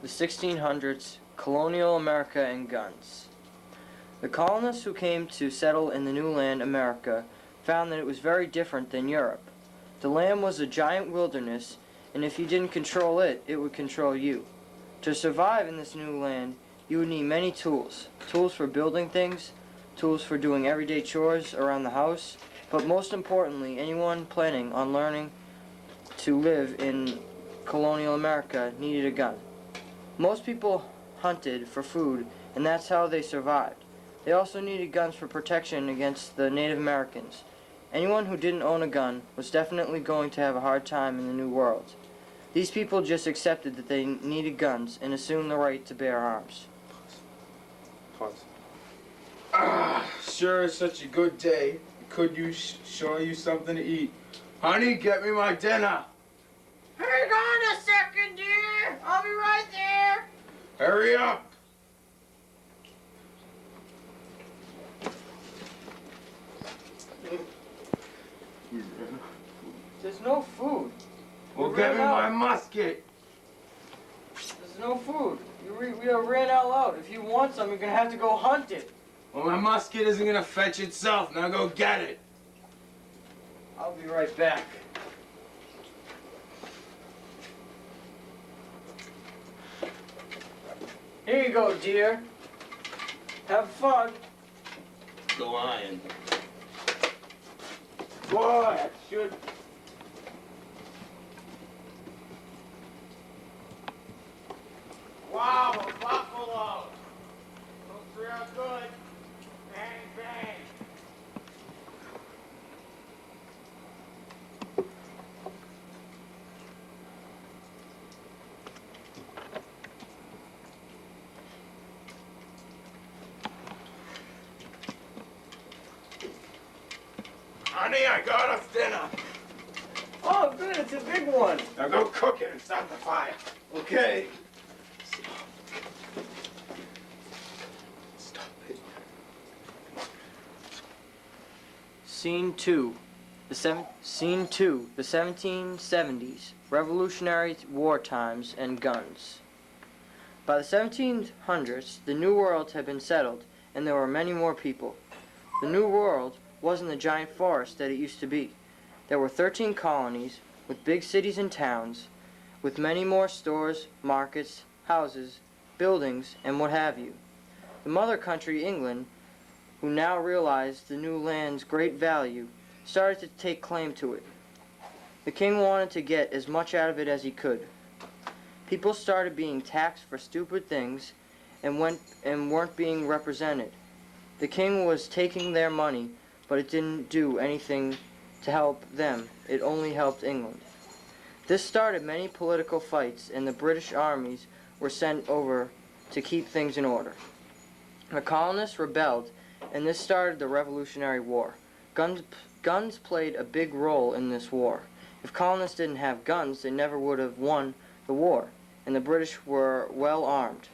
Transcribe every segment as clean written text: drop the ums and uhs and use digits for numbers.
the 1600s, colonial America and guns. The colonists who came to settle in the new land, America, found that it was very different than Europe. The land was a giant wilderness, and if you didn't control it, it would control you. To survive in this new land, you would need many tools. Tools for building things, tools for doing everyday chores around the house, but most importantly, anyone planning on learning to live in colonial America needed a gun. Most people hunted for food, and that's how they survived. They also needed guns for protection against the Native Americans. Anyone who didn't own a gun was definitely going to have a hard time in the New World. These people just accepted that they needed guns and assumed the right to bear arms. Pause. Ah, sure is such a good day. Could you show you something to eat? Honey, get me my dinner. Hang on a second, dear. I'll be right there. Hurry up. There's no food. Well, get me my musket. There's no food. We ran out loud. If you want some, you're going to have to go hunt it. Well, my musket isn't going to fetch itself. Now go get it. I'll be right back. Here you go, dear. Have fun. The lion. Boy, that should... Wow, a buffalo! Looks real good. Bang, bang. Honey, I got us dinner. Oh, good. It's a big one. Now go cook it and start the fire. Okay. Stop it. Scene 2. Scene 2. The 1770s. Revolutionary War times and guns. By the 1700s, the New World had been settled, and there were many more people. The New World wasn't the giant forest that it used to be. There were 13 colonies, with big cities and towns, with many more stores, markets, houses, buildings, and what have you. The mother country, England, who now realized the new land's great value, started to take claim to it. The king wanted to get as much out of it as he could. People started being taxed for stupid things and weren't being represented. The king was taking their money, but it didn't do anything to help them. It only helped England. This started many political fights, and the British armies were sent over to keep things in order. The colonists rebelled, and this started the Revolutionary War. Guns played a big role in this war. If colonists didn't have guns, they never would have won the war, and the British were well armed.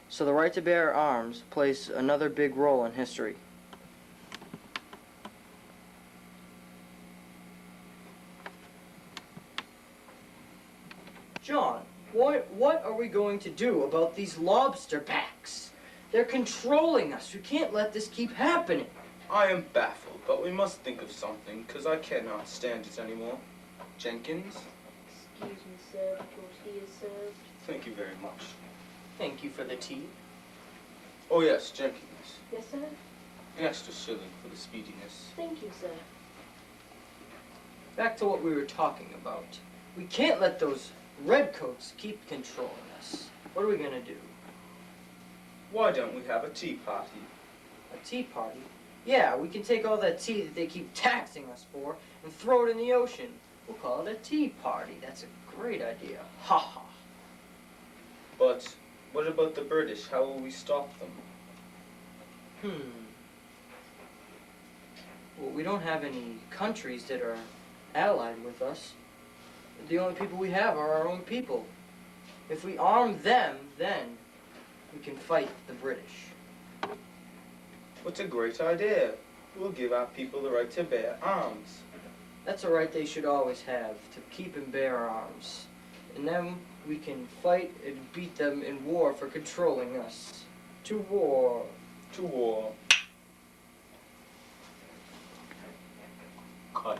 So the right to bear arms plays another big role in history. John, what are we going to do about these lobster backs? They're controlling us. We can't let this keep happening. I am baffled, but we must think of something, because I cannot stand it anymore. Jenkins? Excuse me, sir, before tea is served. Thank you very much. Thank you for the tea. Oh yes, Jenkins. Yes, sir? An extra shilling for the speediness. Thank you, sir. Back to what we were talking about. We can't let those redcoats keep controlling us. What are we going to do? Why don't we have a tea party? A tea party? Yeah, we can take all that tea that they keep taxing us for and throw it in the ocean. We'll call it a tea party. That's a great idea. Ha ha. But what about the British? How will we stop them? Well, we don't have any countries that are allied with us. The only people we have are our own people. If we arm them, then we can fight the British. What's a great idea? We'll give our people the right to bear arms. That's a right they should always have, to keep and bear arms. And then we can fight and beat them in war for controlling us. To war. To war. Cut.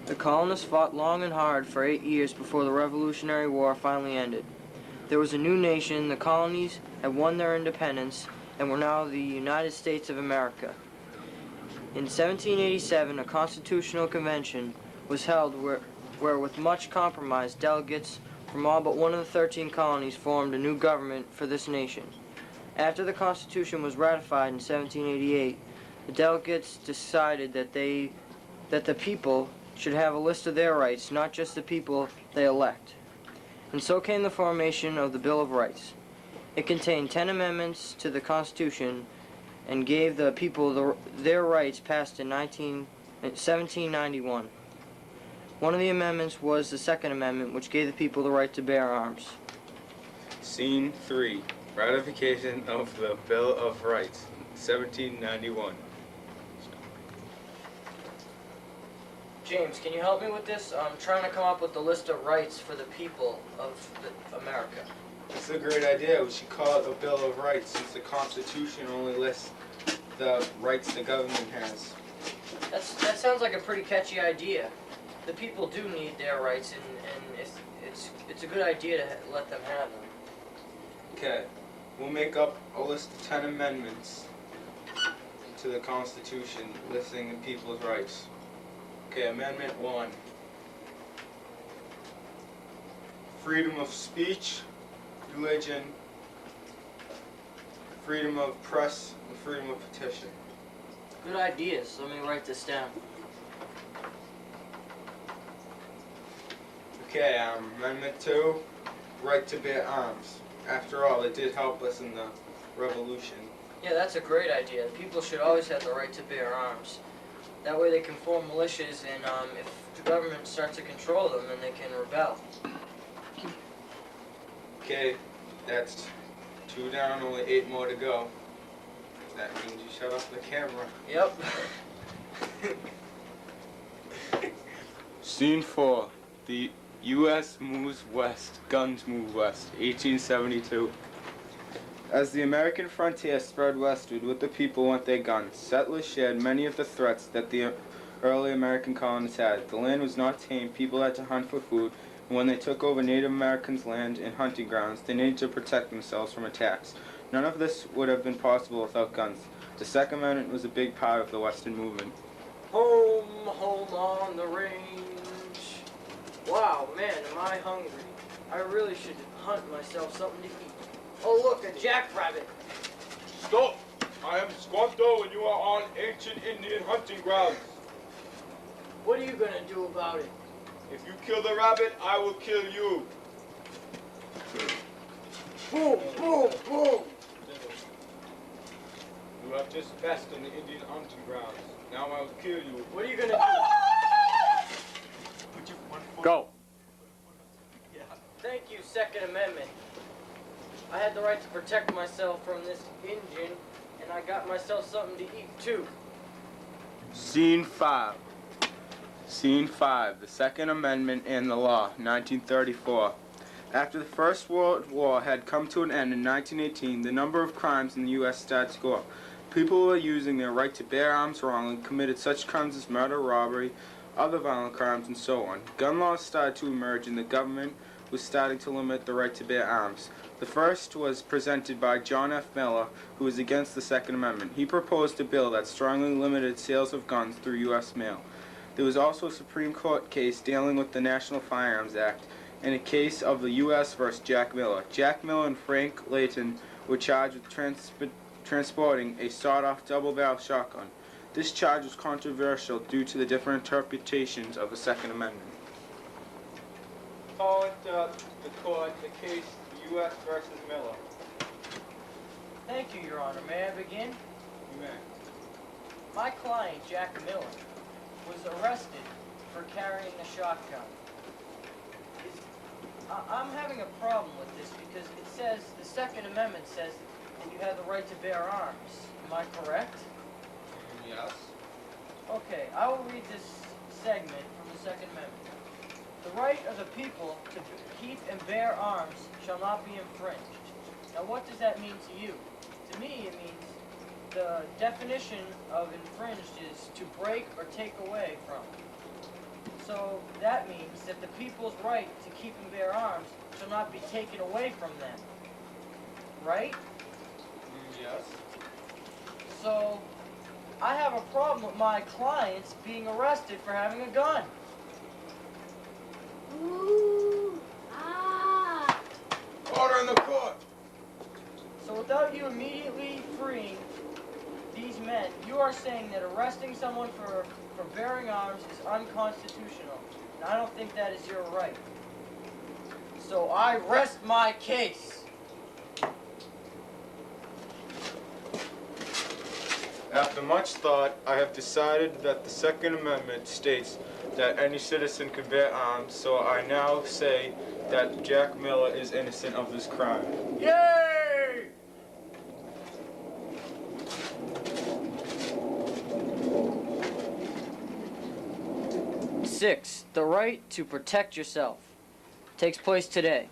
The colonists fought long and hard for 8 years before the Revolutionary War finally ended. There was a new nation, the colonies had won their independence, and were now the United States of America. In 1787, a constitutional convention was held where with much compromise, delegates from all but one of the 13 colonies formed a new government for this nation. After the Constitution was ratified in 1788, the delegates decided that the people should have a list of their rights, not just the people they elect. And so came the formation of the Bill of Rights. It contained 10 amendments to the Constitution and gave the people their rights passed in 1791. One of the amendments was the Second Amendment, which gave the people the right to bear arms. Scene 3. Ratification of the Bill of Rights, 1791. James, can you help me with this? I'm trying to come up with the list of rights for the people of America. It's a great idea. We should call it a Bill of Rights, since the Constitution only lists the rights the government has. That sounds like a pretty catchy idea. The people do need their rights, and it's a good idea to let them have them. Okay, we'll make up a list of 10 amendments to the Constitution listing the people's rights. Okay, Amendment 1. Freedom of speech, religion, freedom of press, and freedom of petition. Good ideas. Let me write this down. Okay, Amendment 2, right to bear arms. After all, it did help us in the Revolution. Yeah, that's a great idea. People should always have the right to bear arms. That way they can form militias, and if the government starts to control them, then they can rebel. Okay, that's 2 down, only 8 more to go. That means you shut off the camera. Yep. Scene 4. The U.S. moves west, guns move west, 1872. As the American frontier spread westward with the people want their guns, settlers shared many of the threats that the early American colonists had. The land was not tame, people had to hunt for food, and when they took over Native Americans' land and hunting grounds, they needed to protect themselves from attacks. None of this would have been possible without guns. The Second Amendment was a big part of the Western movement. Home, home on the range. Wow, man, am I hungry. I really should hunt myself something to eat. Oh, look, a jackrabbit. Stop! I am Squanto and you are on ancient Indian hunting grounds. What are you gonna do about it? If you kill the rabbit, I will kill you. Boom, boom, boom. You have just passed on the Indian hunting grounds. Now I will kill you. What are you gonna do? Go. Thank you, Second Amendment. I had the right to protect myself from this Injun, and I got myself something to eat, too. Scene 5. Scene 5. The Second Amendment and the Law, 1934. After the First World War had come to an end in 1918, the number of crimes in the U.S. started to go up. People who were using their right to bear arms wrongly committed such crimes as murder, robbery, other violent crimes, and so on. Gun laws started to emerge, and the government was starting to limit the right to bear arms. The first was presented by John F. Miller, who was against the Second Amendment. He proposed a bill that strongly limited sales of guns through U.S. mail. There was also a Supreme Court case dealing with the National Firearms Act, and a case of the U.S. versus Jack Miller. Jack Miller and Frank Layton were charged with transporting a sawed-off double-barrel shotgun. This charge was controversial due to the different interpretations of the Second Amendment. Call it the court, the case U.S. versus Miller. Thank you, Your Honor. May I begin? You may. My client, Jack Miller, was arrested for carrying a shotgun. I'm having a problem with this because it says, the Second Amendment says that you have the right to bear arms. Am I correct? Yes. Okay, I will read this segment from the Second Amendment. The right of the people to keep and bear arms shall not be infringed. Now what does that mean to you? To me it means the definition of infringed is to break or take away from. So that means that the people's right to keep and bear arms shall not be taken away from them. Right? Yes. So, I have a problem with my clients being arrested for having a gun. Ooh. Ah. order in the court. So without you immediately freeing these men, you are saying that arresting someone for bearing arms is unconstitutional. And I don't think that is your right. So I rest my case. After much thought, I have decided that the Second Amendment states that any citizen can bear arms, so I now say that Jack Miller is innocent of this crime. Yay! Six, the right to protect yourself takes place today.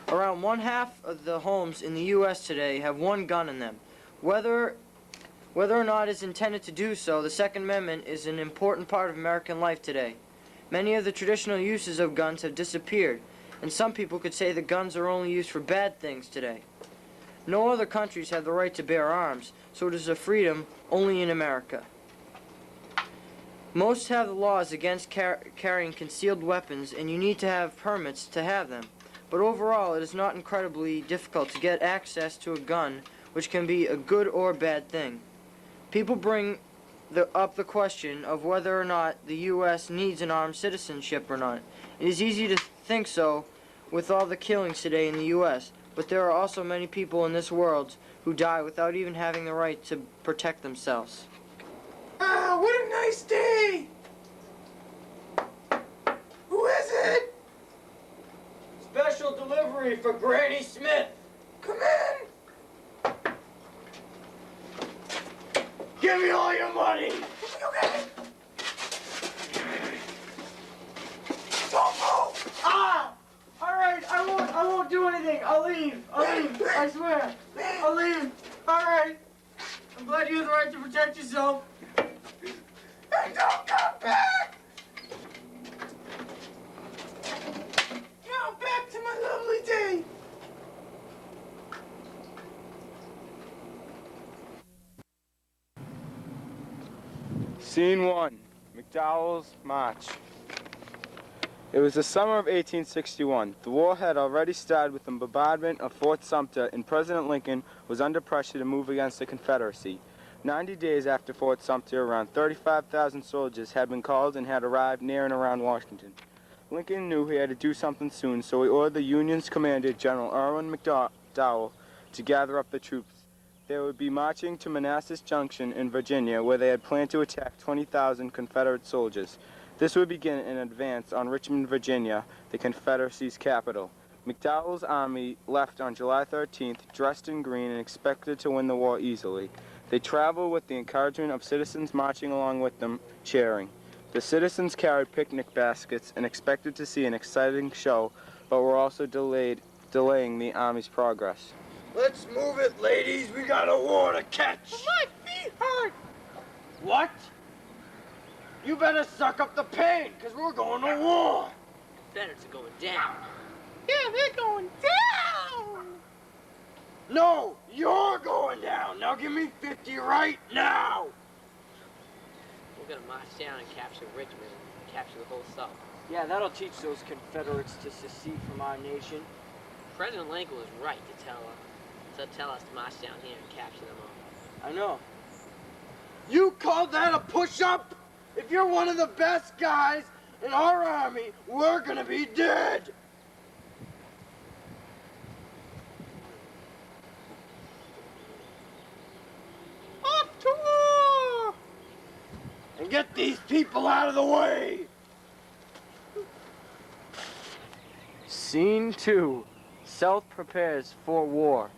Around one half of the homes in the U.S. today have one gun in them. Whether or not it's intended to do so, the Second Amendment is an important part of American life today. Many of the traditional uses of guns have disappeared, and some people could say that guns are only used for bad things today. No other countries have the right to bear arms, so it is a freedom only in America. Most have the laws against carrying concealed weapons, and you need to have permits to have them. But overall, it is not incredibly difficult to get access to a gun, which can be a good or bad thing. People bring up the question of whether or not the U.S. needs an armed citizenship or not. It is easy to think so with all the killings today in the U.S., but there are also many people in this world who die without even having the right to protect themselves. Ah, what a nice day! Who is it? Special delivery for Granny Smith. Come in! Give me all your money. Okay. Don't move! Ah! All right, I won't do anything. I'll leave. I swear. I'll leave. All right. I'm glad you have the right to protect yourself. And don't come back! Now back to my lovely day. Scene 1, McDowell's March. It was the summer of 1861. The war had already started with the bombardment of Fort Sumter, and President Lincoln was under pressure to move against the Confederacy. 90 days after Fort Sumter, around 35,000 soldiers had been called and had arrived near and around Washington. Lincoln knew he had to do something soon, so he ordered the Union's commander, General Irwin McDowell, to gather up the troops. They would be marching to Manassas Junction in Virginia, where they had planned to attack 20,000 Confederate soldiers. This would begin an advance on Richmond, Virginia, the Confederacy's capital. McDowell's army left on July 13th, dressed in green and expected to win the war easily. They traveled with the encouragement of citizens marching along with them, cheering. The citizens carried picnic baskets and expected to see an exciting show, but were also delaying the army's progress. Let's move it, ladies. We got a war to catch. My feet hurt. What? You better suck up the pain, because we're going to war. Confederates are going down. Yeah, they're going down. No, you're going down. Now give me 50 right now. We're gonna march down and capture Richmond and capture the whole South. Yeah, that'll teach those Confederates to secede from our nation. President Lincoln was right to tell us to march down here and capture them all. I know. You call that a push-up? If you're one of the best guys in our army, we're gonna be dead. Off to war. And get these people out of the way. Scene 2. South prepares for war.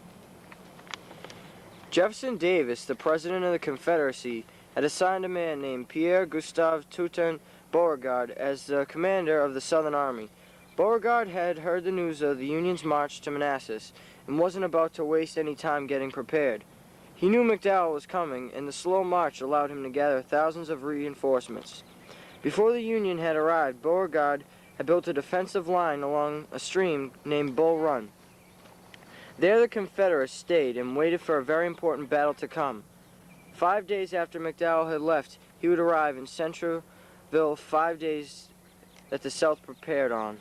Jefferson Davis, the president of the Confederacy, had assigned a man named Pierre Gustave Toutain Beauregard as the commander of the Southern Army. Beauregard had heard the news of the Union's march to Manassas and wasn't about to waste any time getting prepared. He knew McDowell was coming, and the slow march allowed him to gather thousands of reinforcements. Before the Union had arrived, Beauregard had built a defensive line along a stream named Bull Run. There the Confederates stayed and waited for a very important battle to come. 5 days after McDowell had left, he would arrive in Centreville, 5 days that the South prepared on.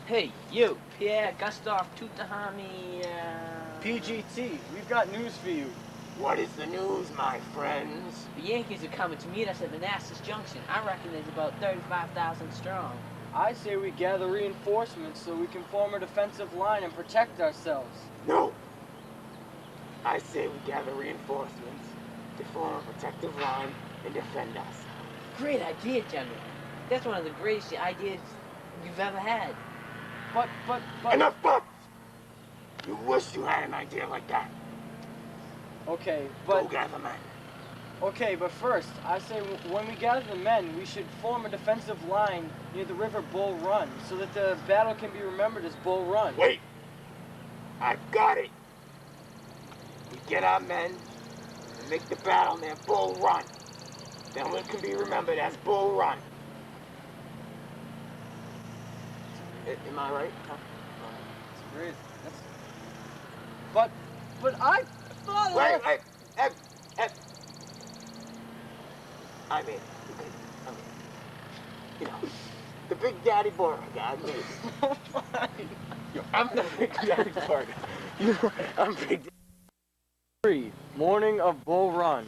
Hey, you, Pierre, Gustav, Tutahami, PGT, we've got news for you. What is the news, my friends? The Yankees are coming to meet us at Manassas Junction. I reckon there's about 35,000 strong. I say we gather reinforcements so we can form a defensive line and protect ourselves. No! I say we gather reinforcements to form a protective line and defend us. Great idea, General. That's one of the greatest ideas you've ever had. But... Enough buts! You wish you had an idea like that. Okay, Go gather men. Okay, but first, I say when we gather the men, we should form a defensive line near the river Bull Run so that the battle can be remembered as Bull Run. Wait! I've got it! We get our men and make the battle near Bull Run. Then it can be remembered as Bull Run. Am I right? Huh? That's great. But I thought... Wait! You know, the Big Daddy Beauregard me. I'm the Big Daddy Beauregard. I'm Big Daddy. 3. Morning of Bull Run.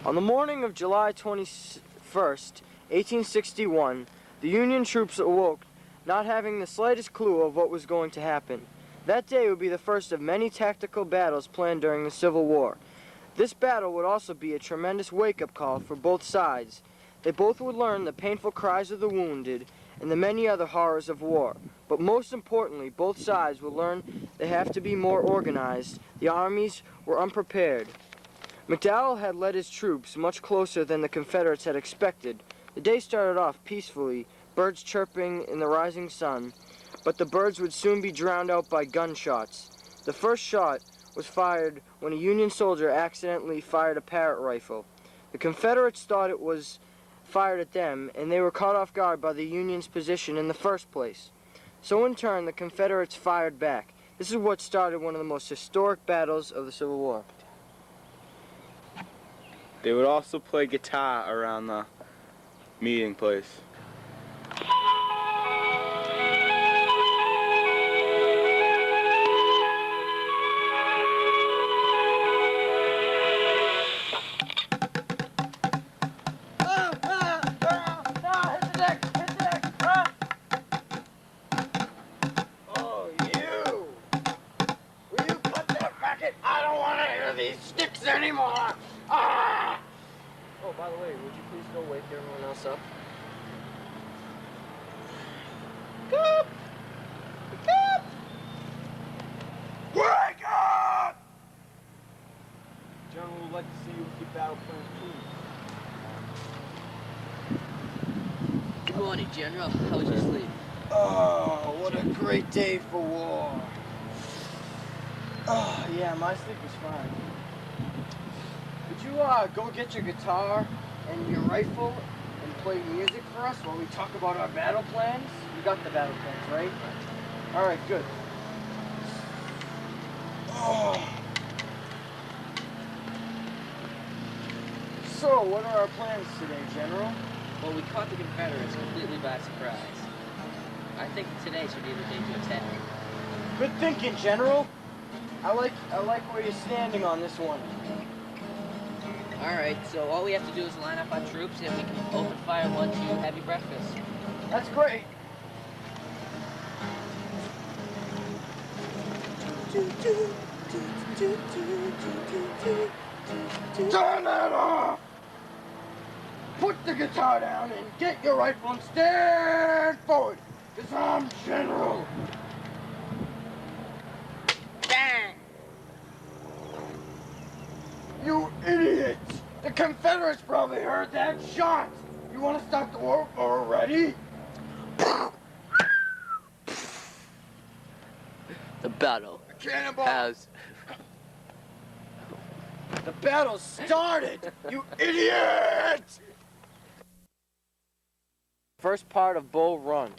On the morning of July 21st, 1861, the Union troops awoke, not having the slightest clue of what was going to happen. That day would be the first of many tactical battles planned during the Civil War. This battle would also be a tremendous wake-up call for both sides. They both would learn the painful cries of the wounded and the many other horrors of war. But most importantly, both sides would learn they have to be more organized. The armies were unprepared. McDowell had led his troops much closer than the Confederates had expected. The day started off peacefully, birds chirping in the rising sun, but the birds would soon be drowned out by gunshots. The first shot was fired when a Union soldier accidentally fired a parrot rifle. The Confederates thought it was fired at them, and they were caught off guard by the Union's position in the first place. So in turn, the Confederates fired back. This is what started one of the most historic battles of the Civil War. They would also play guitar around the meeting place. Anymore! Ah! Oh, by the way, would you please go wake everyone else up? Wake up! General would like to see you with your battle plan too. Good morning, General. How was your sleep? Oh, what a great day for war. Oh, yeah, my sleep was fine. Would you go get your guitar and your rifle and play music for us while we talk about our battle plans? You got the battle plans, right? All right, good. Oh. So, what are our plans today, General? Well, we caught the Confederates completely by surprise. I think today should be the day to attack. Good thinking, General. I like where you're standing on this one. Alright, so all we have to do is line up our troops and we can open fire once you have your breakfast. That's great. Turn that off! Put the guitar down and get your rifle and stand forward! 'Cause I'm general. Bang! You idiots! The Confederates probably heard that shot. You want to stop the war already? The battle Cannonball! has. The battle started! You idiot! First part of Bull Run.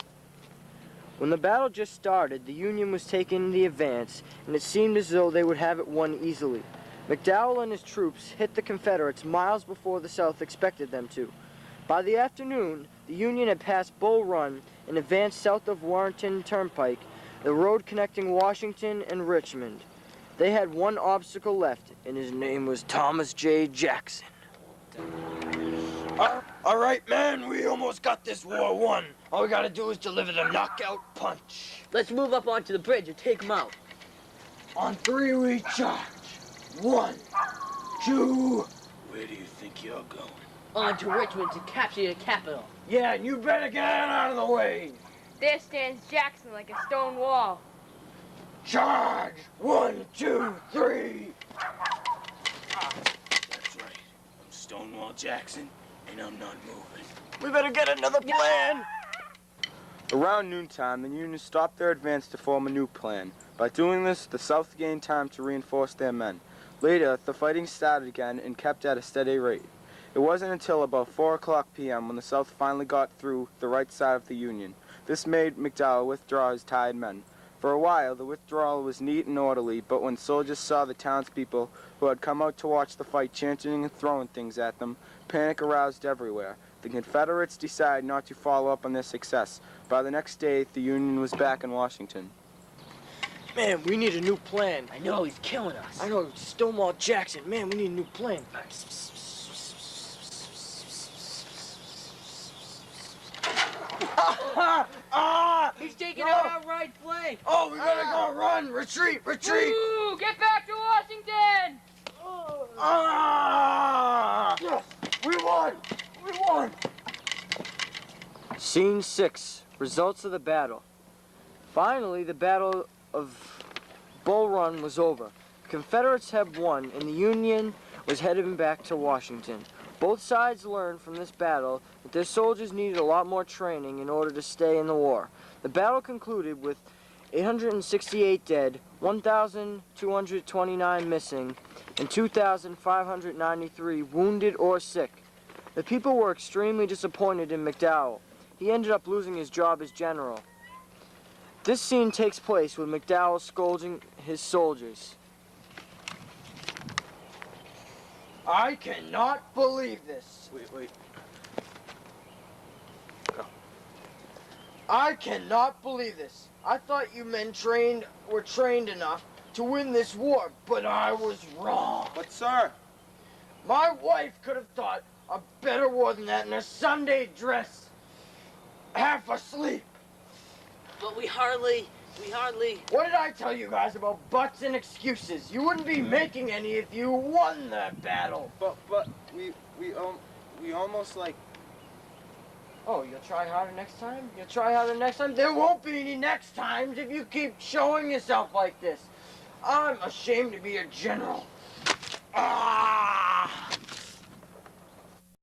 When the battle just started, the Union was taking the advance, and it seemed as though they would have it won easily. McDowell and his troops hit the Confederates miles before the South expected them to. By the afternoon, the Union had passed Bull Run and advanced south of Warrenton Turnpike, the road connecting Washington and Richmond. They had one obstacle left, and his name was Thomas J. Jackson. All right, man, we almost got this war won. All we gotta do is deliver the knockout punch. Let's move up onto the bridge and take them out. On 3 we charge. 1, 2. Where do you think you're going? On to Richmond to capture the capital. Yeah, and you better get out of the way. There stands Jackson like a stone wall. Charge! 1, 2, 3. That's right. I'm Stonewall Jackson, and I'm not moving. We better get another plan. Around noontime, the Union stopped their advance to form a new plan. By doing this, the South gained time to reinforce their men. Later, the fighting started again and kept at a steady rate. It wasn't until about 4 o'clock p.m. when the South finally got through the right side of the Union. This made McDowell withdraw his tired men. For a while, the withdrawal was neat and orderly, but when soldiers saw the townspeople who had come out to watch the fight chanting and throwing things at them, panic aroused everywhere. The Confederates decided not to follow up on their success. By the next day, the Union was back in Washington. Man, we need a new plan. I know, he's killing us. I know, Stonewall Jackson. Man, we need a new plan. He's taking out our right flank. Oh, we better go run! Retreat! Retreat! Ooh, get back to Washington! Yes! We won! We won! Scene 6. Results of the battle. Finally, the Battle of Bull Run was over. The Confederates had won, and the Union was heading back to Washington. Both sides learned from this battle that their soldiers needed a lot more training in order to stay in the war. The battle concluded with 868 dead, 1,229 missing, and 2,593 wounded or sick. The people were extremely disappointed in McDowell. He ended up losing his job as general. This scene takes place with McDowell scolding his soldiers. I cannot believe this. Wait. I cannot believe this. I thought you men were trained enough to win this war, but I was wrong. But, sir, My wife could have thought a better war than that in a Sunday dress, half asleep. But we hardly. What did I tell you guys about butts and excuses? You wouldn't be making any if you won that battle. but we almost like. Oh, you'll try harder next time? You'll try harder next time? There won't be any next times if you keep showing yourself like this. I'm ashamed to be a general. Ah!